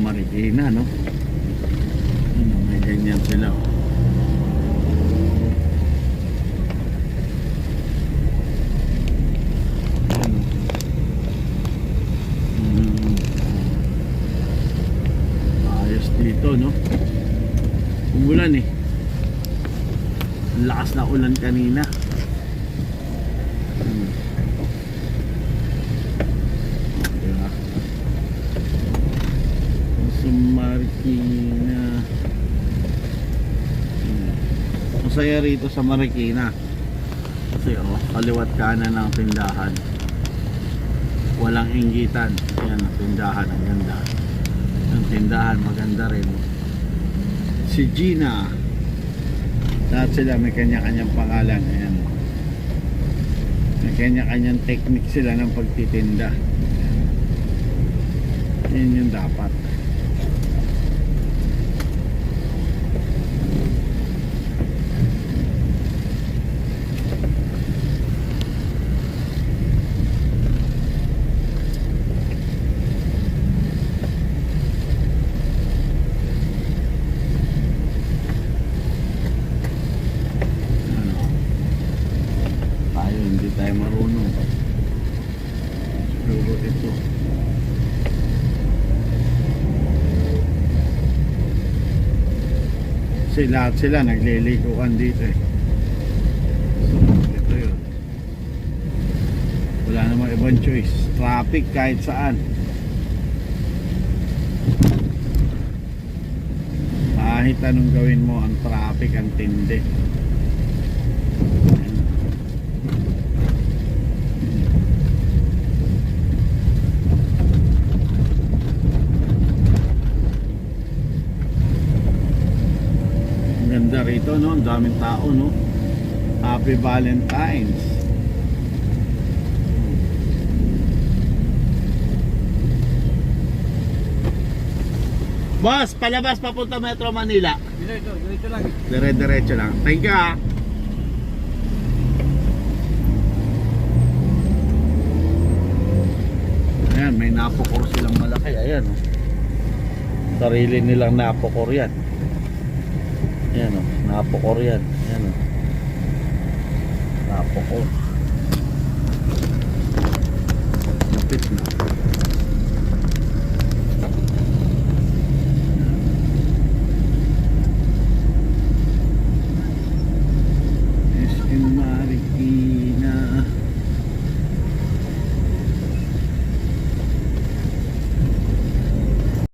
Marikina, no? Ano, may ganyan sila, oh. Ano? Ayos dito, no? Umulan eh. Ang lakas na ulan kanina. Marikina. Masaya rito sa Marikina kasi kaliwat kanan ng tindahan, walang inggitan. Yan ang tindahan, ang ganda. Ang tindahan maganda rin. Si Gina, lahat sila may kanya-kanyang pangalan. Ayan, may kanya-kanyang technique sila ng pagtitinda. Yan yung dapat. Hindi tayo marunong. Siguro ito. Kasi lahat sila naglilikuan dito eh. So, ito yun. Wala namang ibang choice. Traffic kahit saan. Kahit anong gawin mo, ang traffic ang tindi. Ganda rito, no? Ang daming tao, no? Happy Valentine's. Boss, palabas papunta Metro Manila. Diretso lang. Dire-diretso lang. Thank you, ah. Ayan, may napokor silang malaki. Ayan, oh. Sarili nilang napokor yan. Ayan, o, napokor yan. Ayan, o, napokor. Lapit na.